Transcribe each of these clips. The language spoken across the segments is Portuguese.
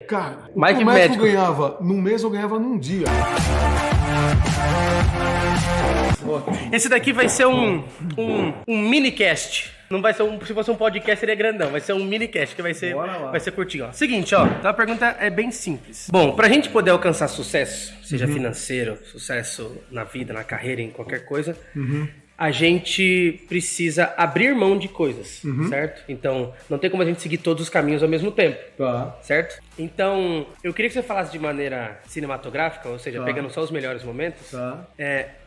Cara, mais o que médico médico ganhava num mês, eu ganhava num dia. Esse daqui vai ser um minicast. Não vai ser se fosse um podcast seria grandão, vai ser um minicast que vai ser curtinho, ó. Seguinte, ó, então a pergunta é bem simples. Bom, pra gente poder alcançar sucesso, seja financeiro, sucesso na vida, na carreira, em qualquer coisa, a gente precisa abrir mão de coisas, certo? Então, não tem como a gente seguir todos os caminhos ao mesmo tempo, certo? Então, eu queria que você falasse de maneira cinematográfica, ou seja, pegando só os melhores momentos,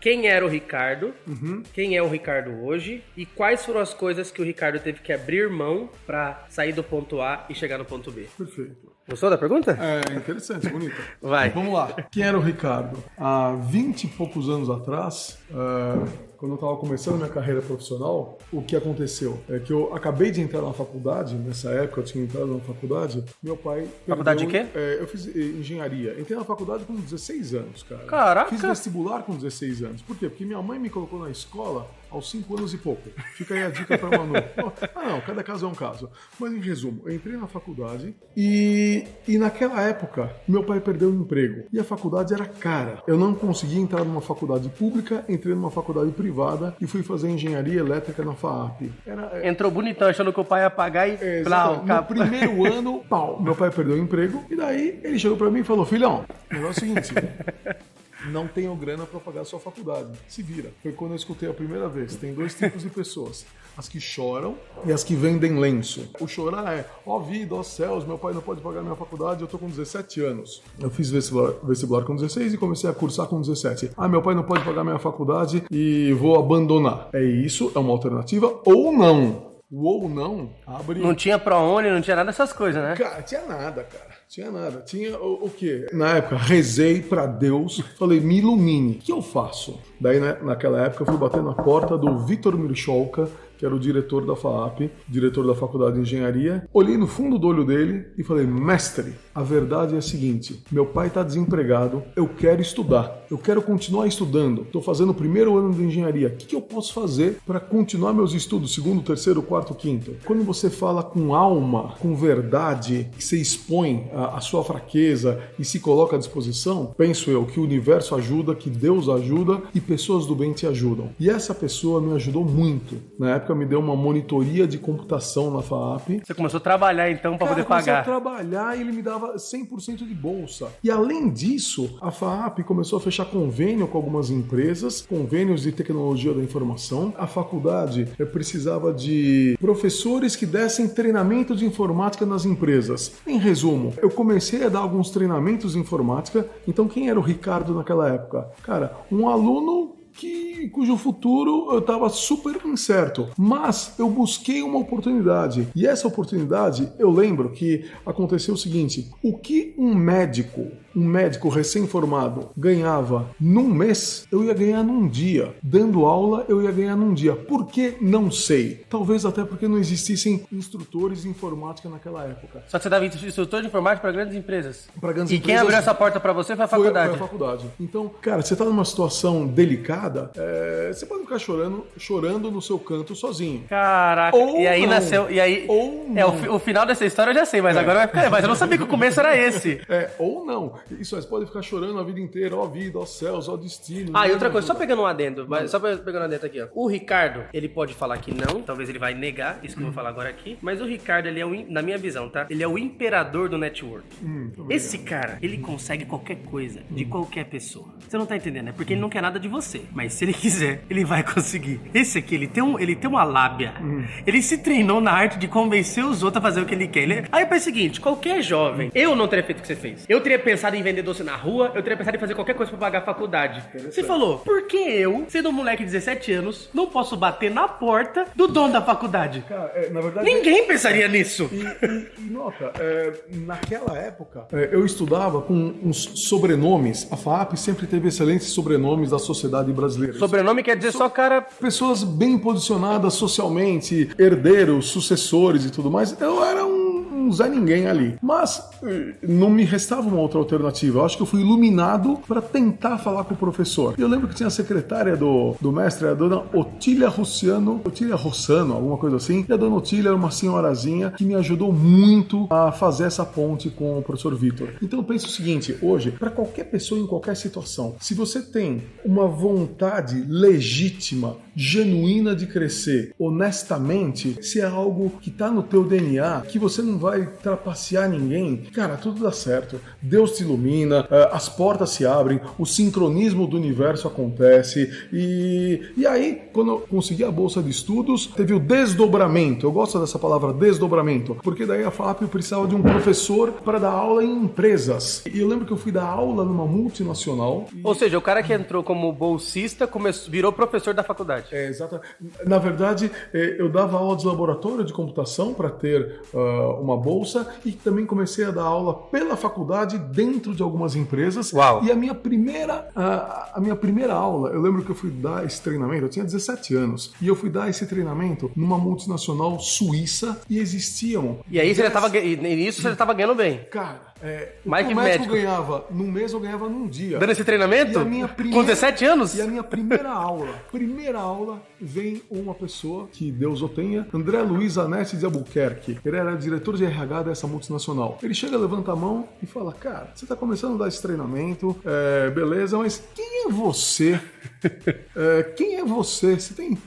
quem era o Ricardo, quem é o Ricardo hoje e quais foram as coisas que o Ricardo teve que abrir mão pra sair do ponto A e chegar no ponto B. Perfeito. Gostou da pergunta? É interessante, bonita. Vai. Vamos lá. Quem era o Ricardo? Há 20 e poucos anos atrás, quando eu estava começando minha carreira profissional, o que aconteceu é que eu acabei de entrar na faculdade, nessa época eu tinha entrado na faculdade, meu pai... Faculdade de quê? Eu fiz engenharia. Entrei na faculdade com 16 anos, cara. Caraca! Fiz vestibular com 16 anos. Por quê? Porque minha mãe me colocou na escola aos 5 anos e pouco. Fica aí a dica pra Manu. Não, cada caso é um caso. Mas em resumo, eu entrei na faculdade e naquela época, meu pai perdeu o emprego. E a faculdade era cara. Eu não conseguia entrar numa faculdade pública, entrei numa faculdade privada e fui fazer engenharia elétrica na FAAP. Entrou bonitão, achando que o pai ia pagar e... No primeiro ano, pau, meu pai perdeu o emprego. E daí ele chegou pra mim e falou, filhão, o negócio é o seguinte... Não tenho grana para pagar a sua faculdade. Se vira. Foi quando eu escutei a primeira vez. Tem dois tipos de pessoas. As que choram e as que vendem lenço. O chorar é, ó vida, ó céus, meu pai não pode pagar minha faculdade, eu tô com 17 anos. Eu fiz vestibular com 16 e comecei a cursar com 17. Ah, meu pai não pode pagar minha faculdade e vou abandonar. É isso, é uma alternativa ou não. O ou não abre... Não tinha ProUni, não tinha nada dessas coisas, né? Cara, tinha nada, cara. Tinha nada. Tinha o quê? Na época, rezei pra Deus, falei, me ilumine. O que eu faço? Daí, né, naquela época, eu fui bater na porta do Vitor Mircholka, que era o diretor da FAAP, diretor da Faculdade de Engenharia. Olhei no fundo do olho dele e falei, mestre, a verdade é a seguinte, meu pai está desempregado, eu quero estudar, eu quero continuar estudando, estou fazendo o primeiro ano de engenharia, o que eu posso fazer para continuar meus estudos, segundo, terceiro, quarto, quinto? Quando você fala com alma, com verdade, que você expõe a sua fraqueza e se coloca à disposição, penso eu que o universo ajuda, que Deus ajuda e pessoas do bem te ajudam. E essa pessoa me ajudou muito. Na época me deu uma monitoria de computação na FAAP. Você começou a trabalhar então para poder pagar? Eu comecei a trabalhar e ele me dava 100% de bolsa. E além disso, a FAAP começou a fechar convênio com algumas empresas, convênios de tecnologia da informação. A faculdade precisava de professores que dessem treinamento de informática nas empresas. Em resumo, eu comecei a dar alguns treinamentos de informática. Então quem era o Ricardo naquela época? Cara, um aluno cujo futuro eu estava super incerto, mas eu busquei uma oportunidade, e essa oportunidade eu lembro que aconteceu o seguinte, o que um médico recém-formado ganhava num mês, eu ia ganhar num dia, dando aula eu ia ganhar num dia, por que? Não sei, talvez até porque não existissem instrutores de informática naquela época. Só que você dava instrutor de informática para grandes empresas. Para grandes empresas. E quem abriu essa porta para você foi a faculdade. Foi a faculdade. Então, cara, você tá numa situação delicada, você pode ficar chorando no seu canto sozinho. Caraca, ou e aí não. nasceu. E aí. O final dessa história eu já sei, mas agora vai ficar. Mas eu não sabia que o começo era esse. Ou não. Isso aí, você pode ficar chorando a vida inteira, ó vida, ó céus, ó destino. E outra coisa, só pegando um adendo, só pegando um adendo aqui, ó. O Ricardo, ele pode falar que não, talvez ele vai negar isso que eu vou falar agora aqui, mas o Ricardo, ele é na minha visão, tá? Ele é o imperador do network. Esse cara, ele consegue qualquer coisa de qualquer pessoa. Você não tá entendendo, né? Porque ele não quer nada de você. Mas se ele quiser, ele vai conseguir. Esse aqui, ele tem uma lábia. Ele se treinou na arte de convencer os outros a fazer o que ele quer. Aí é o seguinte, qualquer jovem, eu não teria feito o que você fez. Eu teria pensado em vender doce na rua, eu teria pensado em fazer qualquer coisa pra pagar a faculdade. Você falou, por que eu, sendo um moleque de 17 anos, não posso bater na porta do dono da faculdade? Cara, na verdade... Ninguém pensaria nisso. E nota, naquela época, eu estudava com uns sobrenomes. A FAAP sempre teve excelentes sobrenomes da sociedade brasileira. Sobrenome quer dizer só cara... Pessoas bem posicionadas socialmente, herdeiros, sucessores e tudo mais. Eu era um um Zé Ninguém ali. Mas não me restava uma outra alternativa. Eu acho que eu fui iluminado para tentar falar com o professor. E eu lembro que tinha a secretária do mestre, a dona Otília Rossano, alguma coisa assim. E a dona Otília era uma senhorazinha que me ajudou muito a fazer essa ponte com o professor Vitor. Então eu penso o seguinte, hoje, para qualquer pessoa em qualquer situação, se você tem uma vontade legítima, genuína de crescer, honestamente, se é algo que tá no teu DNA, que você não vai trapacear ninguém, cara, tudo dá certo. Deus te ilumina, as portas se abrem, o sincronismo do universo acontece e aí, quando eu consegui a bolsa de estudos, teve o desdobramento. Eu gosto dessa palavra desdobramento, porque daí a FAP precisava de um professor para dar aula em empresas. E eu lembro que eu fui dar aula numa multinacional. Ou seja, o cara que entrou como bolsista virou professor da faculdade. Exato. Na verdade, eu dava aula de laboratório de computação para ter uma bolsa e também comecei a dar aula pela faculdade dentro de algumas empresas. Uau. E a minha primeira aula, eu lembro que eu fui dar esse treinamento, eu tinha 17 anos, e eu fui dar esse treinamento numa multinacional suíça e existiam... E aí você já estava ganhando bem. Cara... Mais que médico ganhava num mês, eu ganhava num dia. Dando esse treinamento? Com 17 anos? E a minha primeira aula, vem uma pessoa, que Deus o tenha, André Luiz Anete de Albuquerque. Ele era diretor de RH dessa multinacional. Ele chega, levanta a mão e fala, cara, você tá começando a dar esse treinamento, beleza, mas quem é você? Quem é você? Você tem...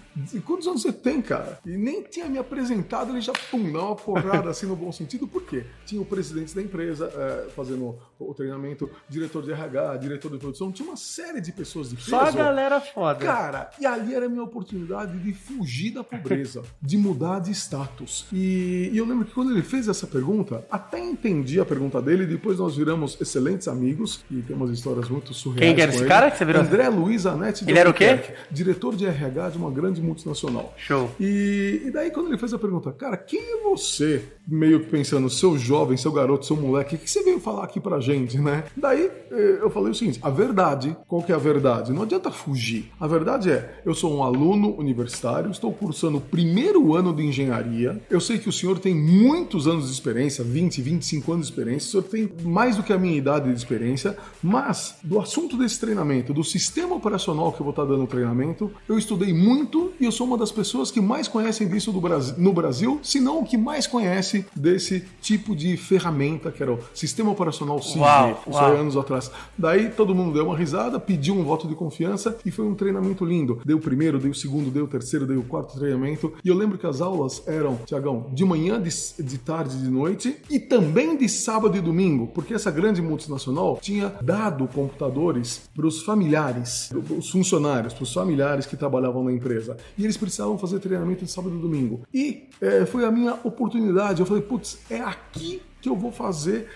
Quantos anos você tem, cara? E nem tinha me apresentado, ele já dá uma porrada assim no bom sentido, por quê? Tinha o presidente da empresa fazendo o treinamento, diretor de RH, diretor de produção, tinha uma série de pessoas de peso. Só a galera foda. Cara, e ali era a minha oportunidade de fugir da pobreza, de mudar de status. E eu lembro que quando ele fez essa pergunta, até entendi a pergunta dele, e depois nós viramos excelentes amigos, e tem umas histórias muito surreais. Quem que era esse cara que você virou? André Luiz Anete de Ele era o quê? Diretor de RH de uma grande multinacional. Show. E daí quando ele fez a pergunta, cara, quem é você? Meio que pensando, seu jovem, seu garoto, seu moleque, o que você veio falar aqui pra gente, né? Daí eu falei o seguinte, a verdade, qual que é a verdade? Não adianta fugir. A verdade é, eu sou um aluno universitário, estou cursando o primeiro ano de engenharia, eu sei que o senhor tem muitos anos de experiência, 20, 25 anos de experiência, o senhor tem mais do que a minha idade de experiência, mas do assunto desse treinamento, do sistema operacional que eu vou estar dando treinamento, eu estudei muito e eu sou uma das pessoas que mais conhecem disso no Brasil, se não o que mais conhece desse tipo de ferramenta, que era o sistema operacional CIG, isso aí anos atrás. Daí todo mundo deu uma risada, pediu um voto de confiança e foi um treinamento lindo. Dei o primeiro, dei o segundo, dei o terceiro, dei o quarto treinamento. E eu lembro que as aulas eram, Tiagão, de manhã, de tarde, de noite e também de sábado e domingo, porque essa grande multinacional tinha dado computadores para os familiares, os funcionários, para os familiares que trabalhavam na empresa. E eles precisavam fazer treinamento de sábado e domingo. E foi a minha oportunidade. Eu falei, putz, é aqui que eu vou fazer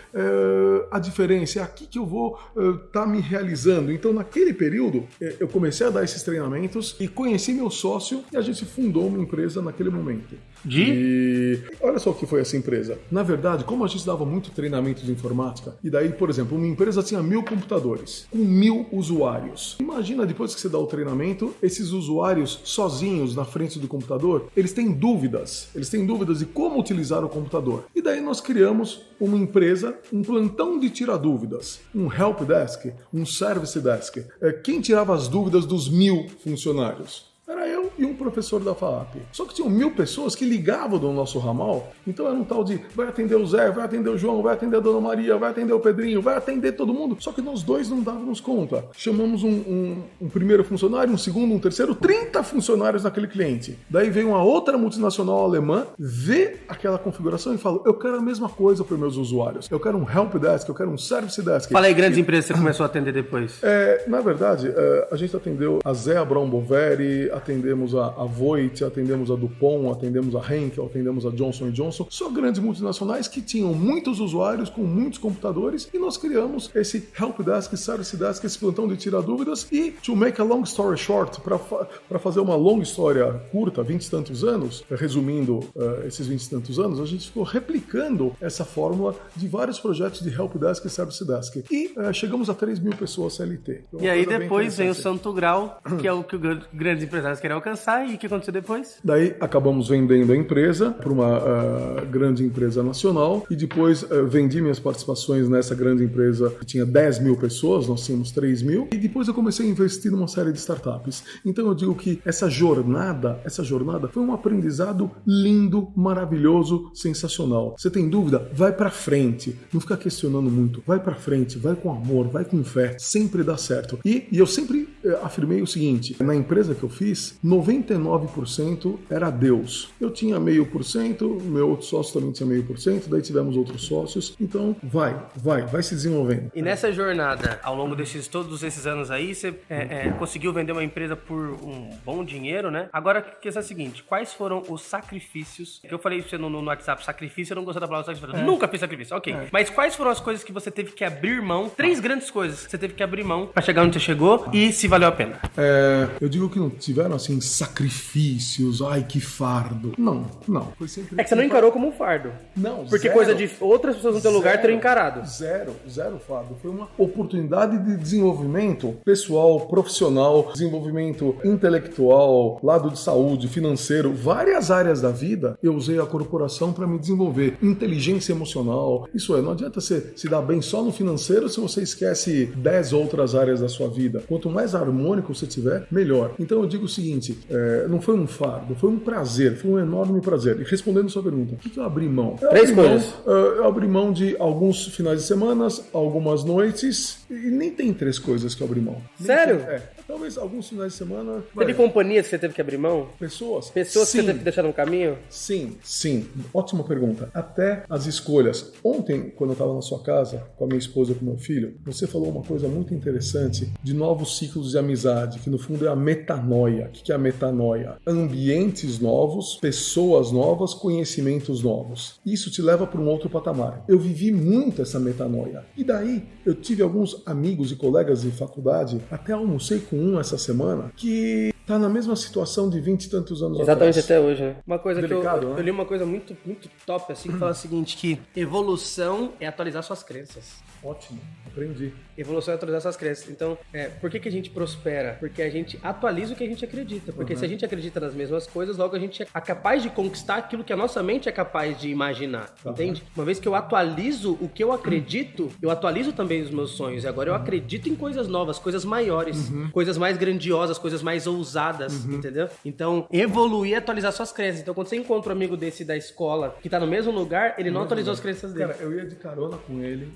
a diferença, é aqui que eu vou estar me realizando. Então, naquele período, eu comecei a dar esses treinamentos e conheci meu sócio e a gente fundou uma empresa naquele momento. E olha só o que foi essa empresa. Na verdade, como a gente dava muito treinamento de informática, e daí, por exemplo, uma empresa tinha 1000 computadores, com 1000 usuários. Imagina, depois que você dá o treinamento, esses usuários sozinhos na frente do computador, eles têm dúvidas de como utilizar o computador. E daí nós criamos uma empresa, um plantão de tirar dúvidas, um help desk, um service desk. Quem tirava as dúvidas dos 1000 funcionários? Era eu e um professor da FAAP. Só que tinham 1000 pessoas que ligavam do nosso ramal, então era um tal de vai atender o Zé, vai atender o João, vai atender a Dona Maria, vai atender o Pedrinho, vai atender todo mundo. Só que nós dois não dávamos conta. Chamamos um primeiro funcionário, um segundo, um terceiro, 30 funcionários naquele cliente. Daí veio uma outra multinacional alemã, vê aquela configuração e fala, eu quero a mesma coisa para os meus usuários. Eu quero um help desk, eu quero um service desk. Fala aí, grandes empresas que você começou a atender depois. Na verdade, a gente atendeu a Zé Abrão Boveri, atendemos a Voit, atendemos a Dupont, atendemos a Henkel, atendemos a Johnson & Johnson, só grandes multinacionais que tinham muitos usuários com muitos computadores e nós criamos esse Help Desk, Service Desk, esse plantão de tirar dúvidas e, to make a long story short, para fazer uma longa história curta, 20 e tantos anos, resumindo esses 20 e tantos anos, a gente ficou replicando essa fórmula de vários projetos de Help Desk e Service Desk e chegamos a 3.000 pessoas CLT. E aí depois vem o Santo Grau, que é o que os grandes empresários querem alcançar, sai. E o que aconteceu depois? Daí acabamos vendendo a empresa para uma grande empresa nacional e depois vendi minhas participações nessa grande empresa que tinha 10 mil pessoas, nós tínhamos 3 mil, e depois eu comecei a investir numa série de startups. Então eu digo que essa jornada foi um aprendizado lindo, maravilhoso, sensacional. Você tem dúvida? Vai pra frente, não fica questionando muito, vai pra frente, vai com amor, vai com fé, sempre dá certo. E eu sempre afirmei o seguinte, na empresa que eu fiz, 99% era Deus. Eu tinha 0,5%, meu outro sócio também tinha 0,5%, daí tivemos outros sócios, então vai se desenvolvendo. E nessa jornada, ao longo todos esses anos aí, você conseguiu vender uma empresa por um bom dinheiro, né? Agora, a questão é a seguinte, quais foram os sacrifícios? Eu falei pra você no WhatsApp, sacrifício, eu não gostei da palavra sacrifício. Nunca fiz sacrifício, ok. Mas quais foram as coisas que você teve que abrir mão? 3 grandes coisas que você teve que abrir mão pra chegar onde você chegou e se valeu a pena. Eu digo que não tiveram, assim, sacrifícios, ai, que fardo. Não. Foi sempre... É que você não encarou como um fardo. Não, porque zero. coisa de outras pessoas no teu lugar teriam encarado. Zero fardo. Foi uma oportunidade de desenvolvimento pessoal, profissional, desenvolvimento intelectual, lado de saúde, financeiro, várias áreas da vida, eu usei a corporação para me desenvolver. Inteligência emocional, isso não adianta você se dar bem só no financeiro se você esquece 10 outras áreas da sua vida. Quanto mais harmônico você tiver, melhor. Então eu digo o seguinte, não foi um fardo, foi um prazer, foi um enorme prazer. E respondendo a sua pergunta, o que eu abri mão? 3 coisas. Eu abri mão de alguns finais de semana, algumas noites, e nem tem 3 coisas que eu abri mão. Sério? Talvez alguns finais de semana... Teve companhias que você teve que abrir mão? Pessoas? Pessoas que você teve que deixar no caminho? Sim. Ótima pergunta. Até as escolhas. Ontem, quando eu estava na sua casa, com a minha esposa e com o meu filho, você falou uma coisa muito interessante de novos ciclos de amizade, que no fundo é a metanoia. O que é a metanoia? Ambientes novos, pessoas novas, conhecimentos novos. Isso te leva para um outro patamar. Eu vivi muito essa metanoia. E daí, eu tive alguns amigos e colegas de faculdade, até almocei com um essa semana, que tá na mesma situação de 20 e tantos anos Exatamente, atrás. até hoje, né? Uma coisa Delicado, que né? eu li uma coisa muito, muito top, assim, que fala o seguinte, que evolução é atualizar suas crenças. Ótimo, aprendi. Evolução é atualizar suas crenças. Então, por que a gente prospera? Porque a gente atualiza o que a gente acredita. Porque se a gente acredita nas mesmas coisas, logo a gente é capaz de conquistar aquilo que a nossa mente é capaz de imaginar. Entende? Uma vez que eu atualizo o que eu acredito, eu atualizo também os meus sonhos. E agora eu acredito em coisas novas, coisas maiores, coisas mais grandiosas, coisas mais ousadas, entendeu? Então, evoluir é atualizar suas crenças. Então, quando você encontra um amigo desse da escola que tá no mesmo lugar, ele não atualizou as crenças dele. Cara, eu ia de carona com ele,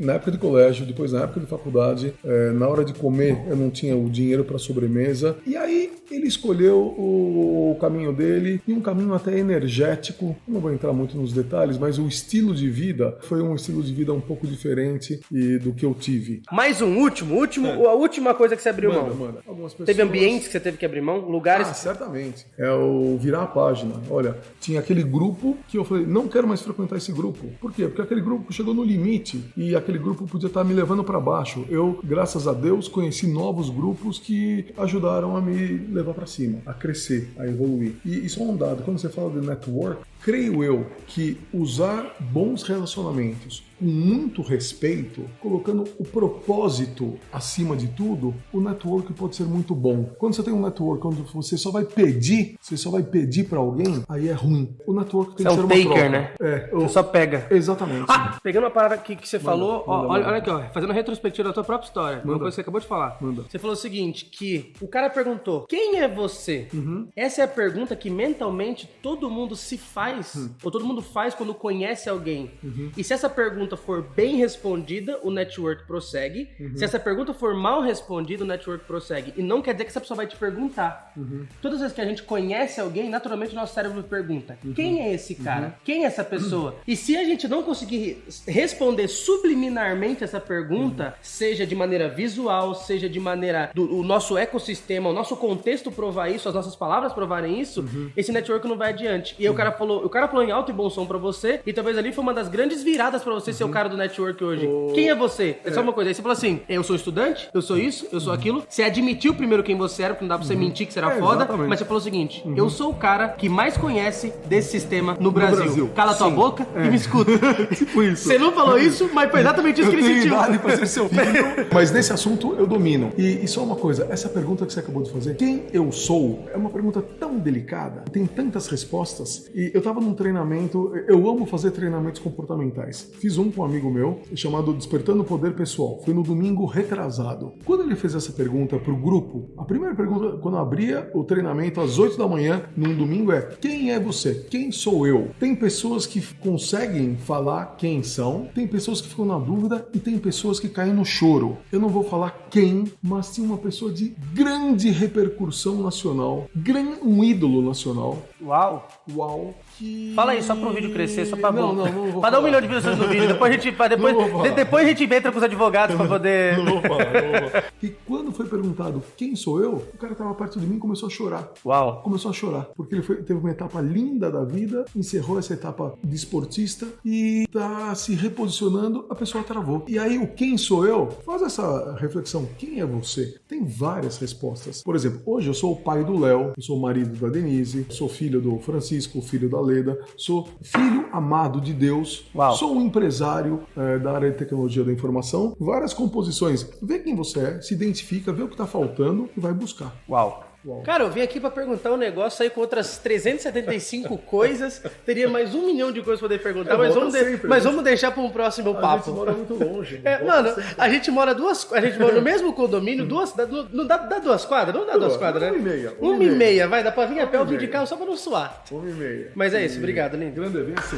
Na época de colégio, depois na época de faculdade, na hora de comer eu não tinha o dinheiro para sobremesa. E aí ele escolheu o caminho dele, e um caminho até energético. Eu não vou entrar muito nos detalhes, mas o estilo de vida foi um estilo de vida um pouco diferente do que eu tive. Mais a última coisa que você abriu mão. Manda. Algumas pessoas... Teve ambientes que você teve que abrir mão? Lugares? Certamente. É o virar a página. Olha, tinha aquele grupo que eu falei, não quero mais frequentar esse grupo. Por quê? Porque aquele grupo chegou no limite e aquele grupo podia estar me levando para baixo. Eu, graças a Deus, conheci novos grupos que ajudaram a me levar para cima, a crescer, a evoluir. E isso é um dado. Quando você fala de network, creio eu que usar bons relacionamentos com muito respeito, colocando o propósito acima de tudo, o network pode ser muito bom. Quando você tem um network onde você só vai pedir para alguém, aí é ruim. O network tem que ser uma taker, troca. Né? Você só pega. Exatamente. Pegando uma parada que você falou, olha aqui, fazendo a retrospectiva da tua própria história, uma coisa que você acabou de falar. Você falou o seguinte, que o cara perguntou, quem é você? Essa é a pergunta que mentalmente todo mundo se faz, ou todo mundo faz quando conhece alguém. E se essa pergunta for bem respondida, o network prossegue. Se essa pergunta for mal respondida, o network prossegue. E não quer dizer que essa pessoa vai te perguntar. Todas as vezes que a gente conhece alguém, naturalmente o nosso cérebro pergunta, quem é esse cara? Quem é essa pessoa? E se a gente não conseguir responder subliminarmente essa pergunta, seja de maneira visual, seja de maneira o nosso ecossistema, o nosso contexto provar isso, as nossas palavras provarem isso, esse network não vai adiante. E aí o cara falou em alto e bom som pra você, e talvez ali foi uma das grandes viradas pra você ser o cara do network hoje. Quem é você? É só uma coisa. Aí você falou assim, eu sou estudante, eu sou isso, eu sou aquilo. Você admitiu primeiro quem você era, porque não dá pra você mentir que você era foda, exatamente. mas você falou o seguinte, eu sou o cara que mais conhece desse sistema no Brasil. Cala tua boca e me escuta. Tipo isso. Você não falou isso, mas foi exatamente isso que ele sentiu. Pra ser seu filho. Mas nesse assunto eu domino. E só uma coisa, essa pergunta que você acabou de fazer, quem quem eu sou é uma pergunta tão delicada, tem tantas respostas. E eu tava num treinamento, eu amo fazer treinamentos comportamentais. Fiz um com um amigo meu, chamado Despertando o Poder Pessoal. Foi no domingo retrasado. Quando ele fez essa pergunta pro grupo, a primeira pergunta, quando eu abria o treinamento às 8 da manhã, num domingo, é: quem é você? Quem sou eu? Tem pessoas que conseguem falar quem são, tem pessoas que ficam na dúvida e tem pessoas que caem no choro. Eu não vou falar quem, mas sim uma pessoa de grande repercussão nacional, um ídolo nacional. Uau! Que... Fala aí, só pro vídeo crescer, só pra... Não vou pra dar 1 milhão de visualizações no vídeo, depois a gente entra com os advogados pra poder... Não vou falar. E quando foi perguntado quem sou eu, o cara tava perto de mim e começou a chorar. Uau! Começou a chorar, porque ele teve uma etapa linda da vida, encerrou essa etapa de esportista e tá se reposicionando, a pessoa travou. E aí, o quem sou eu? Faz essa reflexão, quem é você? Tem várias respostas. Por exemplo, hoje eu sou o pai do Léo, eu sou o marido da Denise, sou filho do Francisco, filho da Leda, sou filho amado de Deus, sou um empresário da área de tecnologia da informação, várias composições. Vê quem você é, se identifica, vê o que tá faltando e vai buscar. Uau! Cara, eu vim aqui pra perguntar um negócio aí com outras 375 coisas. Teria mais 1 milhão de coisas pra poder perguntar, mas vamos deixar para um próximo papo. A gente mora muito longe. Mano, a gente mora no mesmo condomínio, não dá 2 quadras? Não dá 2 quadras, né? 1,5. 1,5, vai, dá pra vir a pé ou vir de carro só pra não suar. 1,5. Mas é isso, obrigado, lindo. Grande, vem assim.